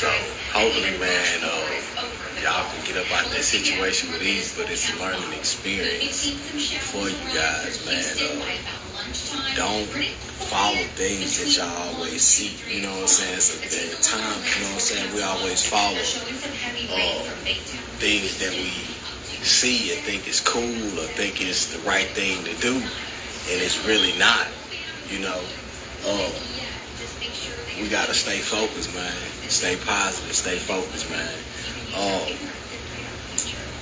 So hopefully, man, y'all can get up out that situation with ease, but it's a learning experience for you guys, man. Don't follow things that y'all always see, you know what I'm saying? So at times, you know what I'm saying, we always follow things that we see and think is cool or think is the right thing to do, and it's really not, you know. We gotta stay focused, man. Stay positive, stay focused, man.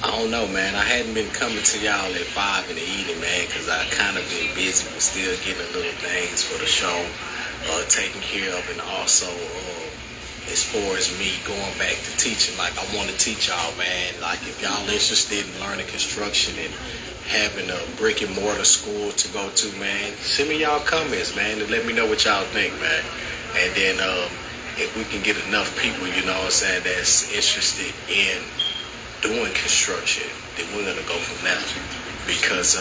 I don't know, man. I hadn't been coming to y'all at 5 in the evening, man, because I kind of been busy with still getting little things for the show, taken care of, and also as far as me going back to teaching, like I want to teach y'all, man. Like if y'all interested in learning construction and having a brick and mortar school to go to, man, send me y'all comments, man, and let me know what y'all think, man. And then if we can get enough people, you know what I'm saying, that's interested in doing construction, then we're gonna go from there. Because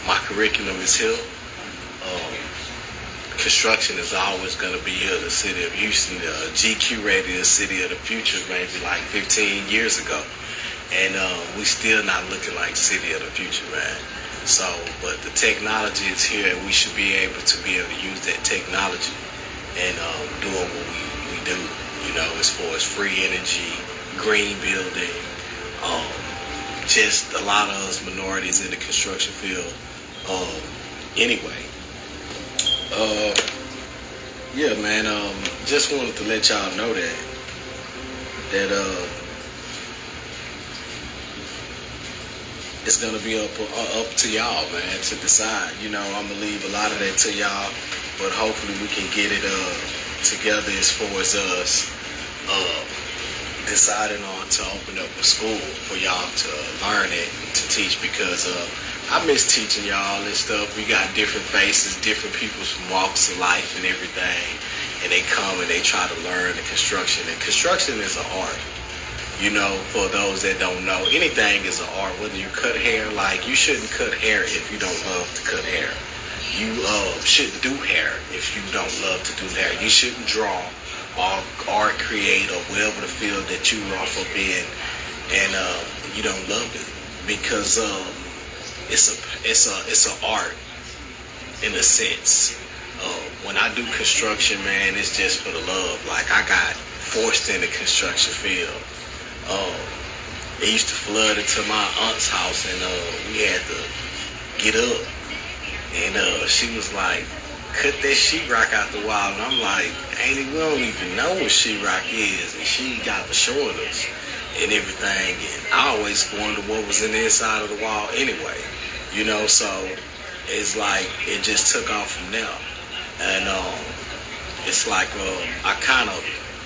my curriculum is here. Construction is always gonna be here. The city of Houston, GQ rated the city of the future maybe like 15 years ago. And we still not looking like city of the future, man. So, but the technology is here, and we should be able to use that technology and doing what we do, you know, as far as free energy, green building, just a lot of us minorities in the construction field. Anyway, yeah, man, just wanted to let y'all know that it's gonna be up to y'all, man, to decide. You know, I'm gonna leave a lot of that to y'all, but hopefully we can get it together as far as us deciding on to open up a school for y'all to learn it, to teach, because I miss teaching y'all and stuff. We got different faces, different people from walks of life and everything, and they come and they try to learn the construction. And construction is an art. You know, for those that don't know, anything is an art. Whether you cut hair, like you shouldn't cut hair if you don't love to cut hair. You shouldn't do hair if you don't love to do hair. You shouldn't draw or art, create, or whatever the field that you off up in, and you don't love it, because it's an art in a sense. When I do construction, man, it's just for the love. Like I got forced in the construction field. It used to flood into my aunt's house, and we had to get up, and she was like, cut that sheetrock out the wall, and I'm like, we don't even know what sheetrock is, and she got to showing us and everything, and I always wondered what was in the inside of the wall anyway, you know. So it's like it just took off from there, and it's like I kind of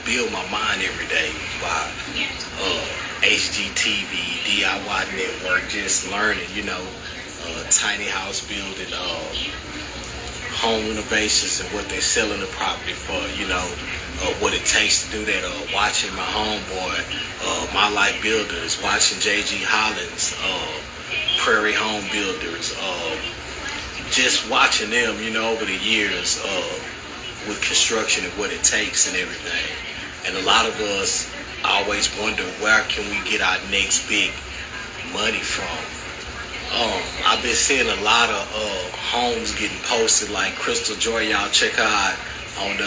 build my mind every day by HGTV, DIY Network, just learning, you know, tiny house building, home renovations and what they're selling the property for, you know, what it takes to do that, watching my homeboy, My Life Builders, watching J.G. Hollins, Prairie Home Builders, just watching them, you know, over the years with construction and what it takes and everything. And a lot of us always wonder, where can we get our next big money from? I've been seeing a lot of homes getting posted, like Crystal Joy, y'all check her out on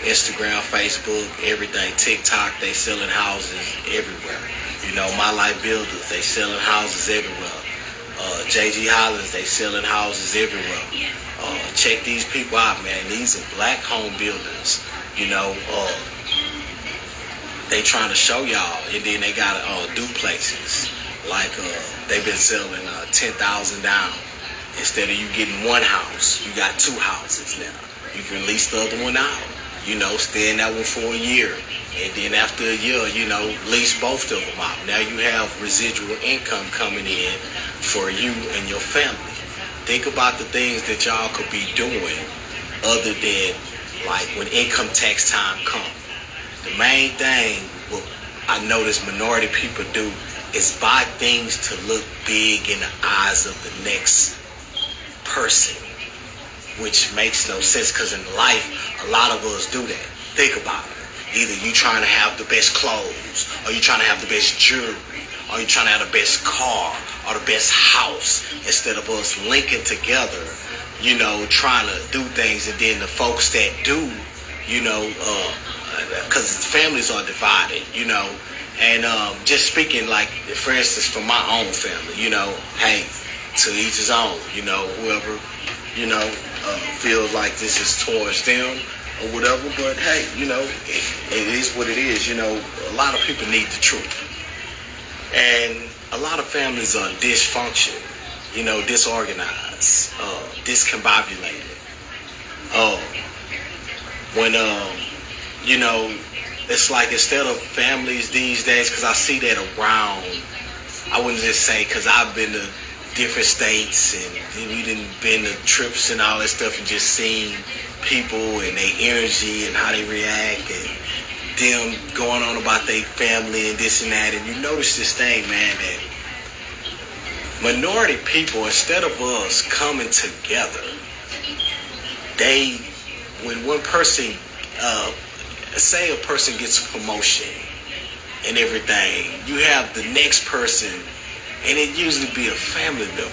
Instagram, Facebook, everything, TikTok. They selling houses everywhere. You know, My Life Builders, they selling houses everywhere. J.G. Hollins, they selling houses everywhere. Check these people out, man. These are black home builders, you know. They trying to show y'all, and then they got duplexes. Like they've been selling 10,000 down. Instead of you getting one house, you got two houses now. You can lease the other one out. You know, stay in that one for a year, and then after a year, you know, lease both of them out. Now you have residual income coming in for you and your family. Think about the things that y'all could be doing other than like when income tax time comes. The main thing what I notice minority people do is buy things to look big in the eyes of the next person, which makes no sense, because in life, a lot of us do that. Think about it. Either you trying to have the best clothes, or you trying to have the best jewelry, or you trying to have the best car, or the best house, instead of us linking together, trying to do things. And then the folks that do, because families are divided, and just speaking, like, for instance, for my own family, hey, to each his own, whoever, feels like this is towards them or whatever. But hey, it is what it is. A lot of people need the truth. And a lot of families are dysfunctional, disorganized, discombobulated. When, it's like, instead of families these days, because I see that around, I wouldn't just say, because I've been to different states and we done been to trips and all that stuff, and just seen people and their energy and how they react, and them going on about their family and this and that. And you notice this thing, man, that minority people, instead of us coming together, when one person, say a person gets a promotion and everything, you have the next person, and it usually be a family member,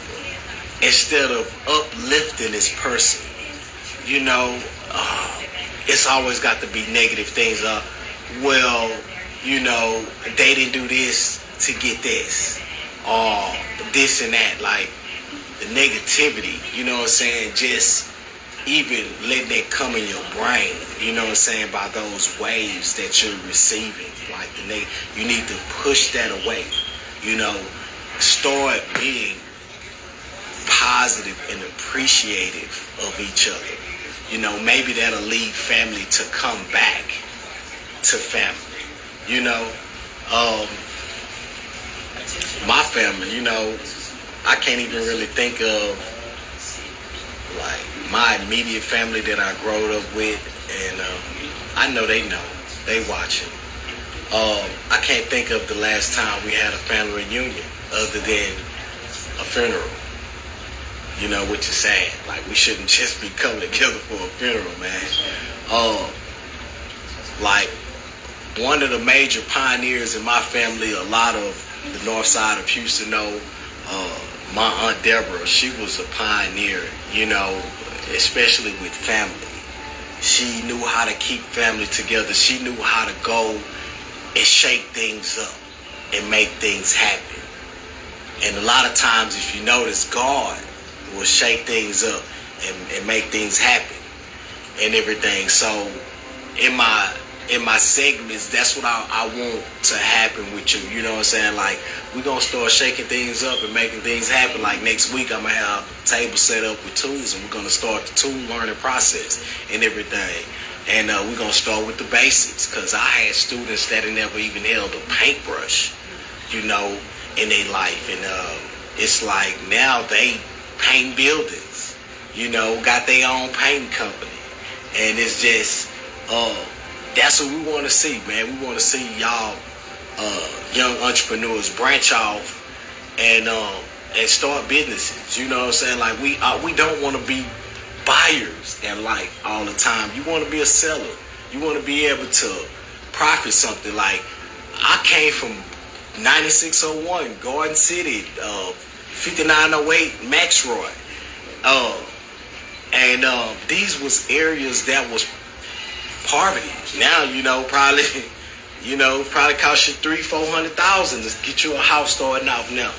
instead of uplifting this person, it's always got to be negative things. Well, they didn't do this to get this, or this and that, like the negativity, just even letting that come in your brain, by those waves that you're receiving, like you need to push that away, start being positive and appreciative of each other. Maybe that'll lead family to come back to family. My family, I can't even really think of, like, my immediate family that I grew up with, and I know they watching. I can't think of the last time we had a family reunion other than a funeral. Which is sad. Like, we shouldn't just be coming together for a funeral, man. Like, one of the major pioneers in my family, a lot of the north side of Houston know, my Aunt Deborah, she was a pioneer, especially with family. She knew how to keep family together. She knew how to go and shake things up and make things happen. And a lot of times, if you notice, God will shake things up and make things happen and everything. So in my segments, that's what I want to happen with you. You know what I'm saying? Like, we're going to start shaking things up and making things happen. Like, next week, I'm going to have a table set up with tools, and we're going to start the tool learning process and everything. And we're going to start with the basics, because I had students that had never even held a paintbrush, in their life. And it's like, now they paint buildings, got their own painting company. And it's just, that's what we want to see, man. We want to see y'all, young entrepreneurs, branch off and start businesses. You know what I'm saying? Like, we don't want to be buyers in life all the time. You want to be a seller. You want to be able to profit something. Like, I came from 9601 Garden City, 5908 Maxroy, and these was areas that was poverty. Now, probably cost you $300,000-$400,000 to get you a house starting off now.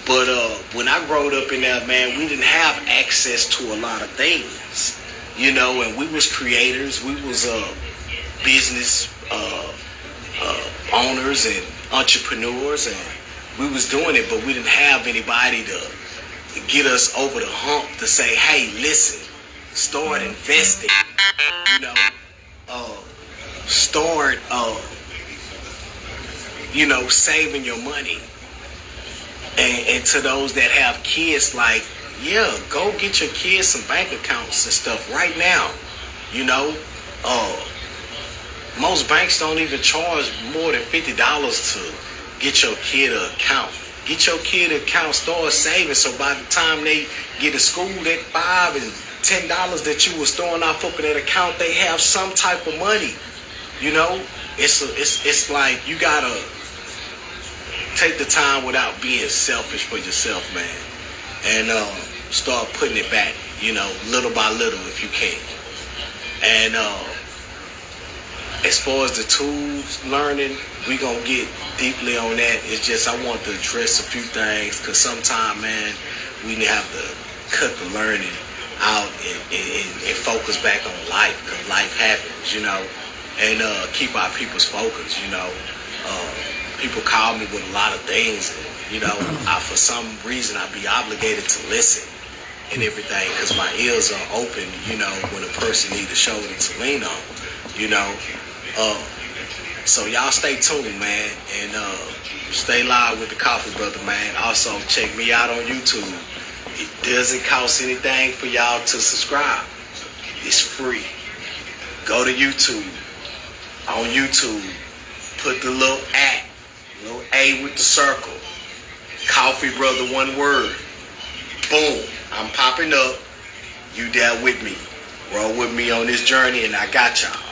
But when I growed up in there, man, we didn't have access to a lot of things, and we was creators, we was business owners and entrepreneurs, and we was doing it, but we didn't have anybody to get us over the hump to say, hey, listen, start investing, start, saving your money. And to those that have kids, like, yeah, go get your kids some bank accounts and stuff right now. Most banks don't even charge more than $50 to get your kid an account. Get your kid an account, start saving, so by the time they get to school, that $5 and $10 that you was throwing off up in that account, they have some type of money. You know, it's like you gotta take the time without being selfish for yourself, man, and start putting it back. You know, little by little, if you can. And as far as the tools learning, we gonna get deeply on that. It's just I want to address a few things because sometimes, man, we have to cut the learning out and focus back on life because life happens, you know, and keep our people's focus, you know. People call me with a lot of things, and, you know, for some reason I be obligated to listen and everything because my ears are open, you know, when a person needs a shoulder to lean on, you know. So y'all stay tuned, man, and stay live with the Coffee Brother, man. Also, check me out on YouTube. It doesn't cost anything for y'all to subscribe. It's free. Go to YouTube. On YouTube, put the little A with the circle. Coffee Brother, one word. Boom. I'm popping up. You there with me. Roll with me on this journey, and I got y'all.